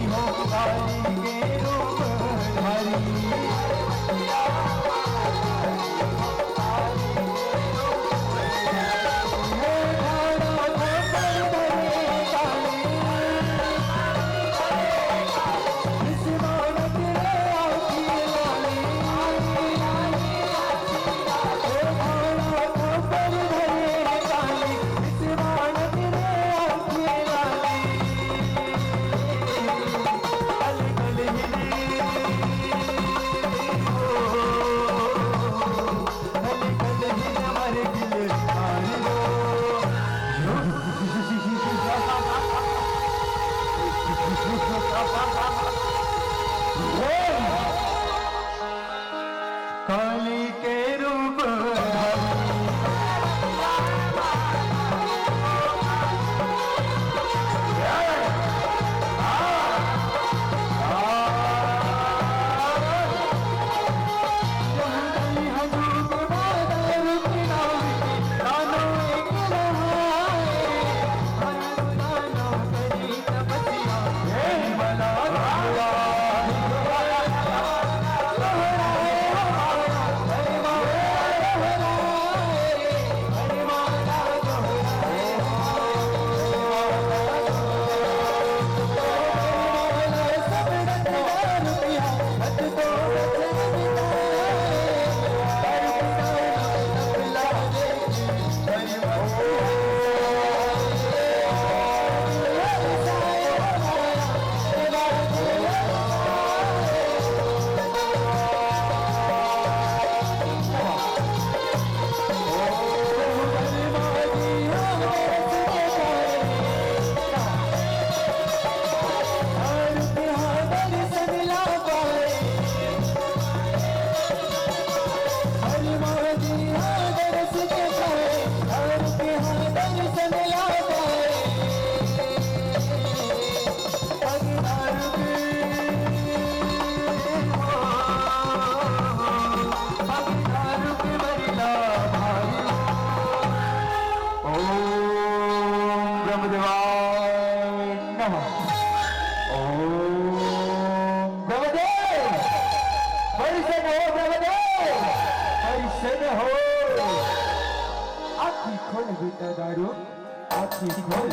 हो काली के रूप धारी। काली के रूप बेटा दारू आँखें खोल,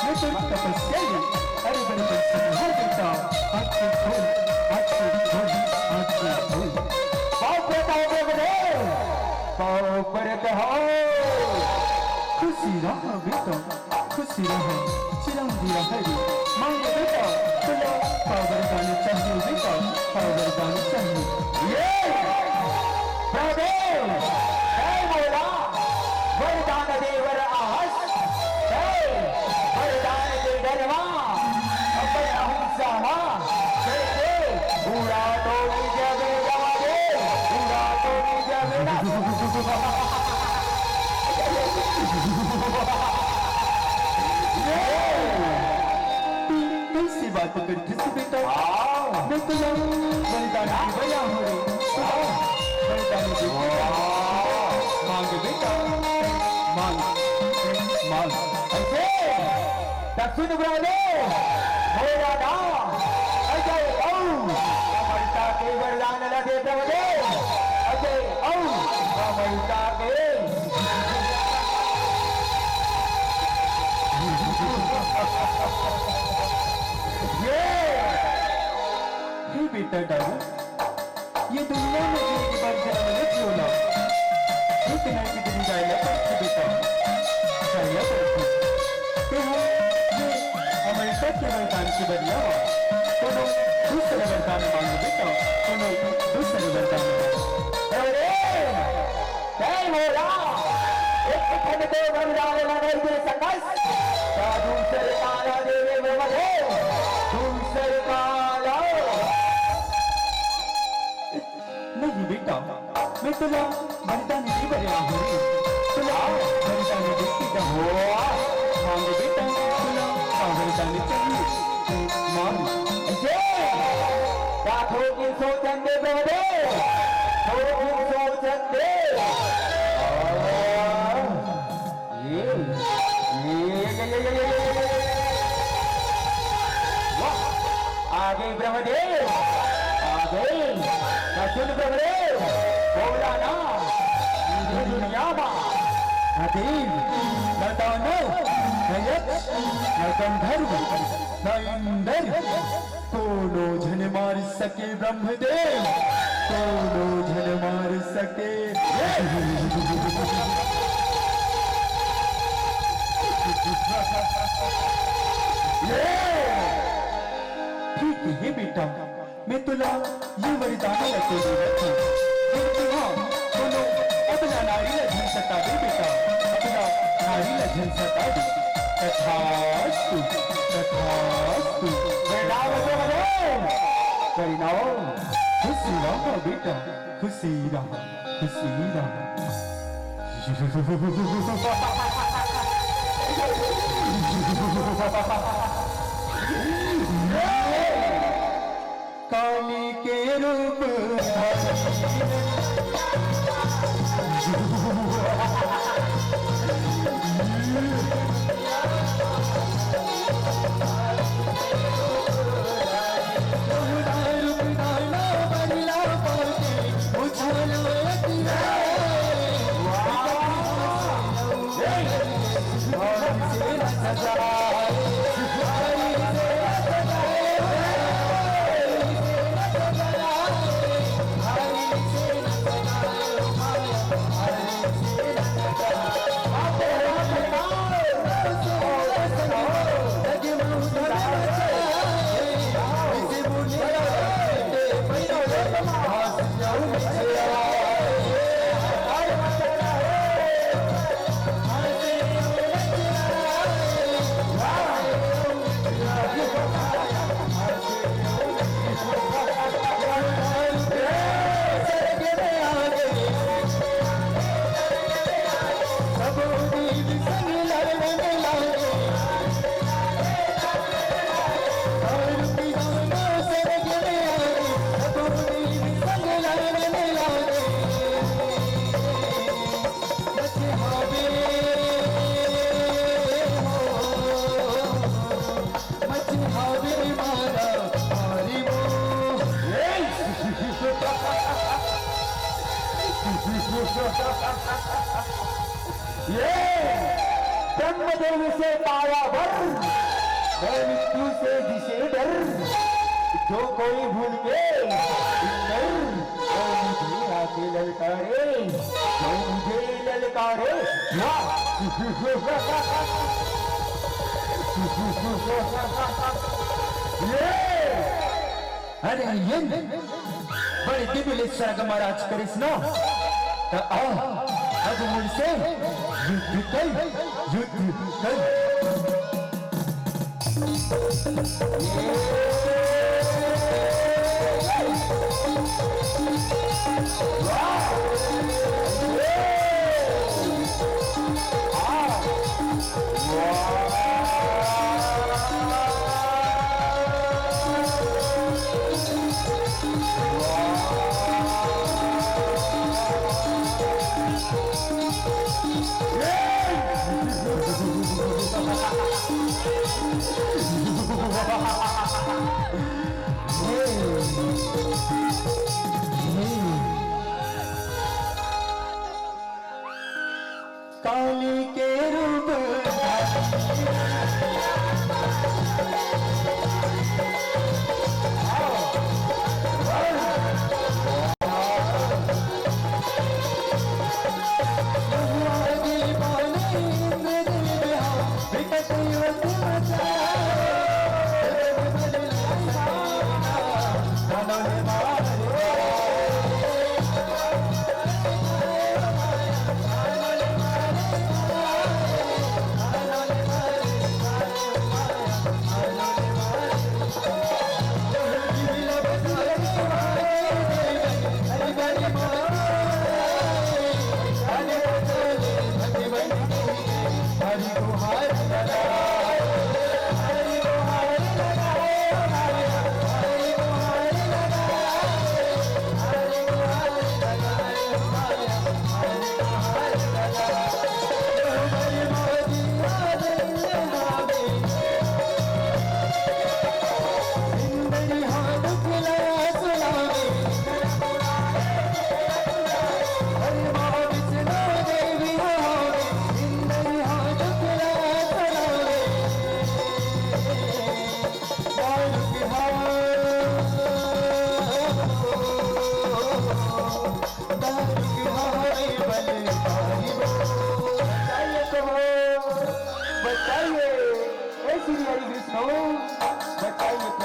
मैं तो तपस्या ही अरे बड़े परिश्रम हो बेटा। आँखें खोल, आँखें खोल, आँखें खोल। बाप बेटा हो बड़े बाप बड़े हो। खुशी रहो बेटा, खुशी रहो, चिरंजी रहो। मांगे बेटा चलो पावर गाने चाहिए बेटा, पावर गाने चाहिए। ये वरदान देवर आहस वरदान दे गरवा अपर अहिंसा पूरा तो जगे जवादे पूरा तो जगे ना कैसी बात करती थी बेटा। मैं तो वरदान की बया हो रही वरदान की मांग बेटा मांग मांग ऐसे दक्षिण ब्राले मेरा नाम अजय औ कमलता के वरदान लगे प्रभु अजय औ कमलता के ये बेटा डालू ये दुनिया में एक बार जन्म ले क्यों ना इतना कितनी जायला पड़ती बेटा जायला पड़ती तो हमारे सत्य वरदान की बदला तो दूसरे वरदान मांगे बेटा तो दूसरे वरदान अरे जय मोरा एक खंड को वरदान लगे दे सकस क्या दूसरे काला देवे ब्रह्मदे दूसरे काला नहीं बेटा मैं तुला वरदान की बदला हूँ तुला वरदान देखी का हो मांग बेटा तुला वरदान चाहिए मांग ऐसे राखो की सोचन दे बेटे थोड़ी की सोचन दे ये वाह आगे ब्रह्मदेव आगे अर्जुन ब्रह्मदेव बोला ना ये दुनिया में देव न दानव न यक्ष न गंधर्व न इंद्र कोनो झन मार सके ब्रह्मदेव कोनो झन मार सके ठीक है बेटा मैं तुला ये वरदान लेके बोलो अपना नारी लझन सता दे बेटा अपना नारी लझन सता दे तथास्तु तथास्तु परिणाम खुशी रहो बेटा खुशी रहो खुशी रहो काली के रूप ब्रह्मदेव से पाया वर मृत्यु से जिसे डर जो कोई भूल के मुझे आके ललकारे जो मुझे ललकारे अरे ये बड़े दिव्य सरग महाराज कृष्ण तो अब मुझसे युद्ध कर युद्ध कर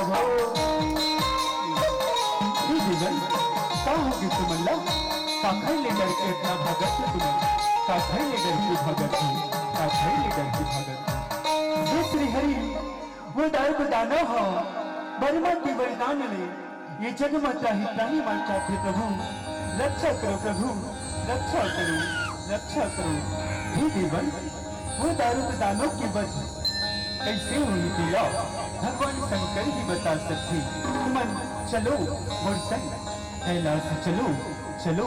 हो ही जीवन का होगी तुमल्ला का खैले करके इतना भगत तुम्हें का खैले करके भगत का खैले करके भगत ये श्री हरि वो दर्द दाना हो बर्मा की वरदान ने ये जगमता ही मान चाहते प्रभु रक्षा करो प्रभु रक्षा करो रक्षा करो हे देवन वो दारूद दानों की वजह कैसे हुई दिया भगवान शंकर ही बता सकते मन चलो मुर्सन कैलाश चलो चलो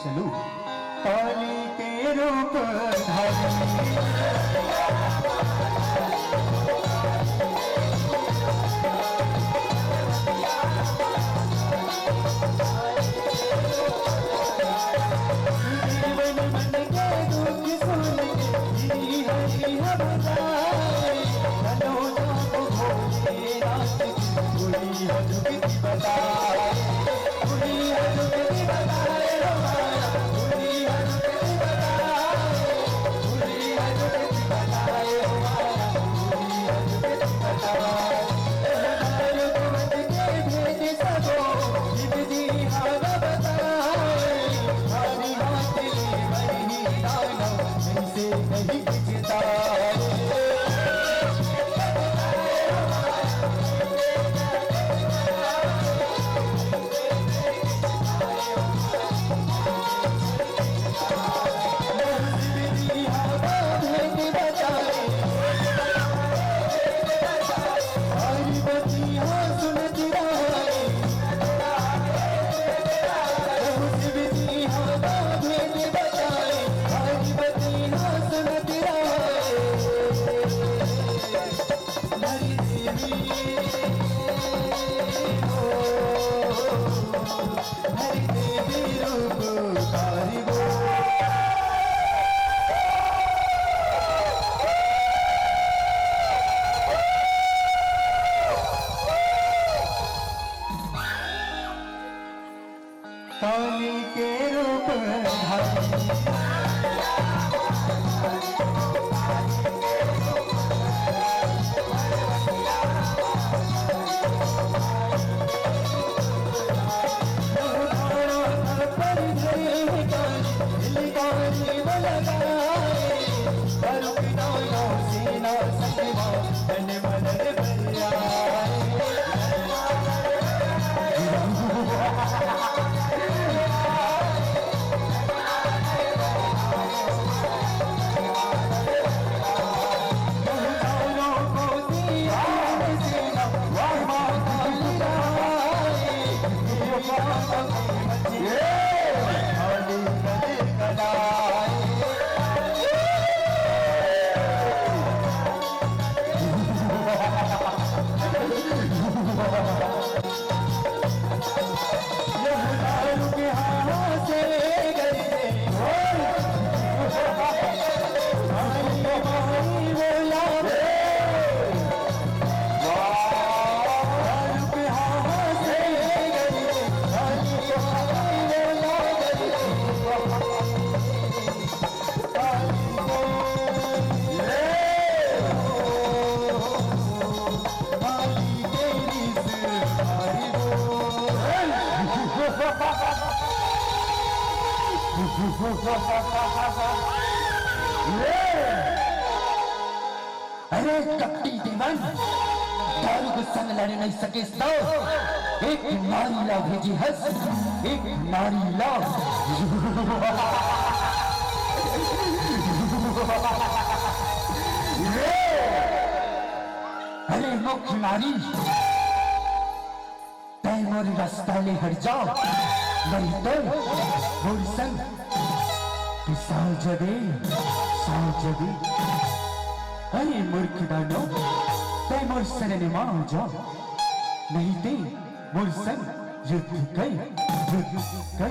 चलो काली के रूप काली के रूप अरे कपटी दीवान दारू को संग लड़े नहीं सके तो एक नारी ला भेजी हंस एक नारी ला अरे मुख्य नारी तय मोरी रास्ता ले हट जाओ नहीं तो मोरी संग साल जबे अरे मूर्ख दानो तय मोर सरने मां जाओ नहीं ते मोर संग युद्ध कर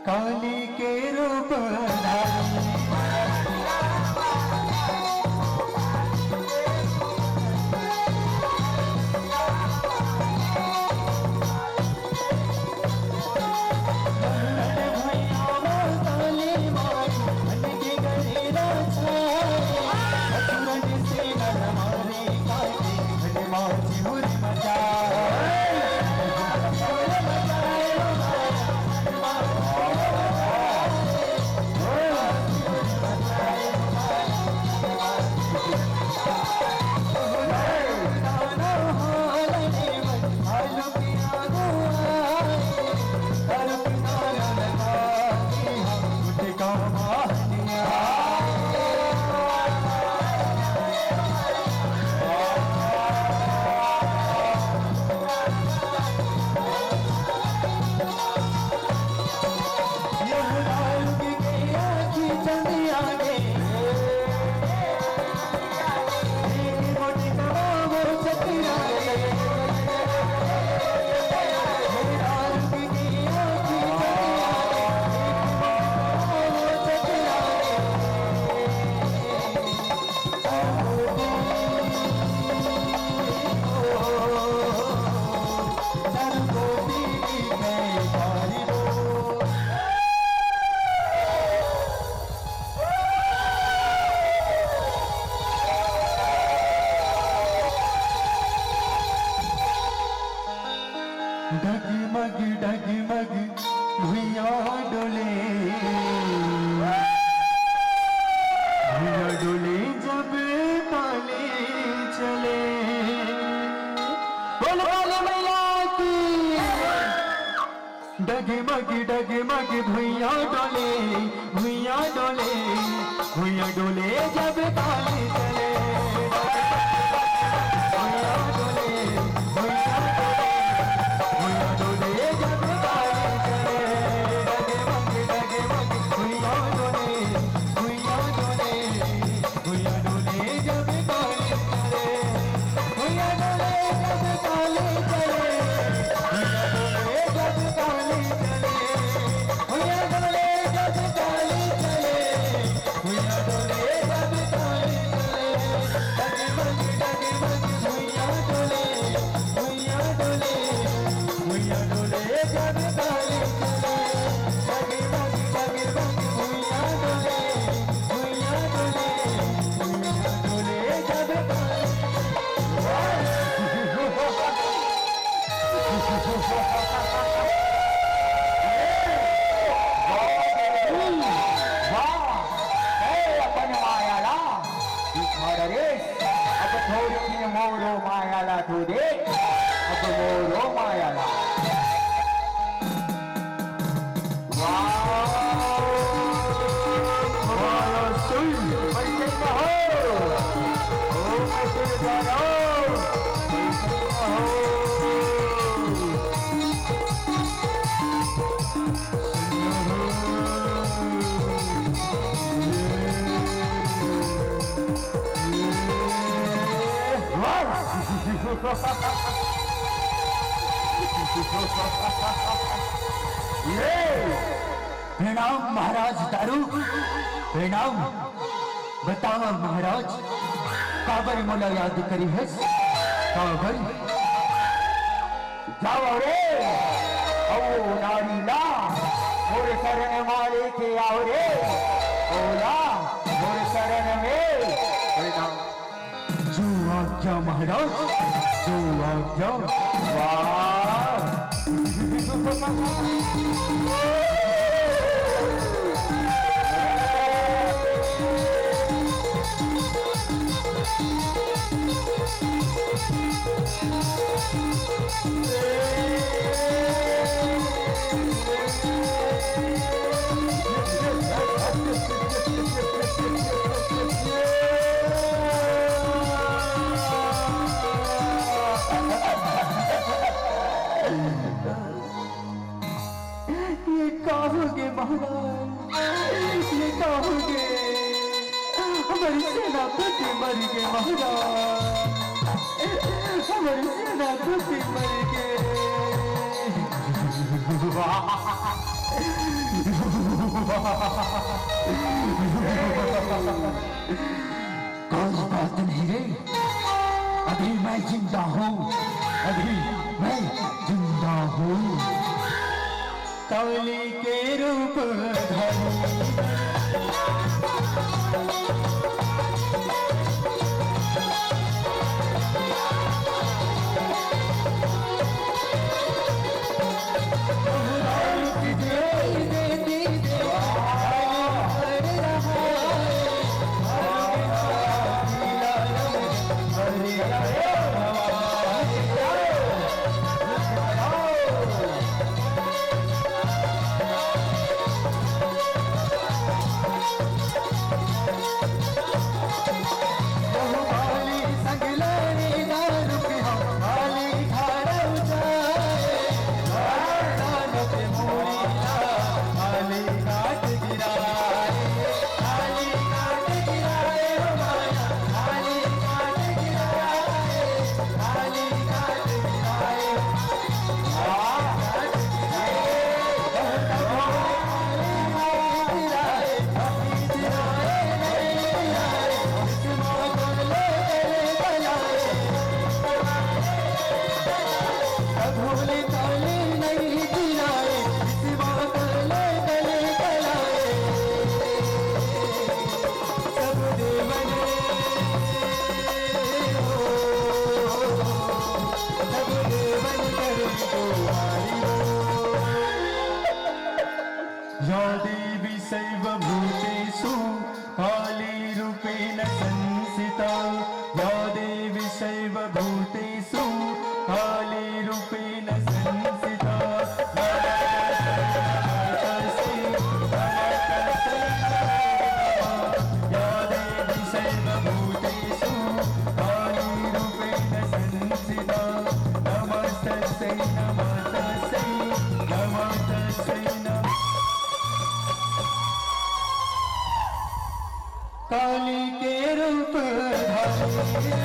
काली के रूप डगमग डगमग भुइया डोले जब काले चले। बोल काली मैया की। डगमग डगमग भुइया डोले भुइया डोले भुइया डोले जब काले चले। भुइया डोले भुइया डोले जब काले चले। डगमग डगमग भुइया डोले भुइया डोले भुइया डोले जब काले चले। भुइया डोले जब काले चले। भुइया डोले जब काले चले। भुइया डोले जब काले चले। भुइया डोले जब काले चले। डगमग डगमग भुइया डोले भुइया डोले भुइया डोले जब काले चले। डगमग डगमग भुइया डोले भुइया डोले भुइया डोले जब काले। अपन मायाला रे अब थोड़ी मोरो मायाला तू देख अब मोरो मायाला। प्रणाम महाराज दारू। प्रणाम। बताओ महाराज काबर मोला याद करी है। काबर जाओ रे ओ नारीला मोर शरण वाले के आओ रे ओला मोर शरण में प्रणाम। जो आज्ञा महाराज जो आज्ञा। वाह ये कहोगे महाराज, ये कहोगे हमारी सेनापति मर गए महाराज, हमारी सेनापति मर गए। कोई बात नहीं रे, अभी मैं जिंदा हूँ, अभी मैं जिंदा हूँ। काली के रूप धरी या देवी सर्वभूतेषु कालीरूपेण संस्थिता, या देवी सर्वभूतेषु कालीरूपेण संस्थिता। या देवी सर्वभूतेषु कालीरूपेण संस्थिता, नमस्तस्यै नमस्तस्यै नमस्तस्यै नमः। काली के रूप धरी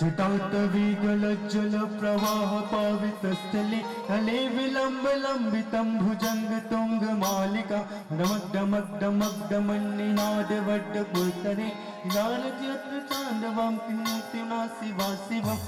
जटाटवी गलज्जल प्रवाह पावितस्थले तले विलम्ब लम्बितं भुजंग तुंग मालिका डमक वड्ड कुर्तरे जानत्यत्र चांदवं किन्नुतिना शिवा शिवं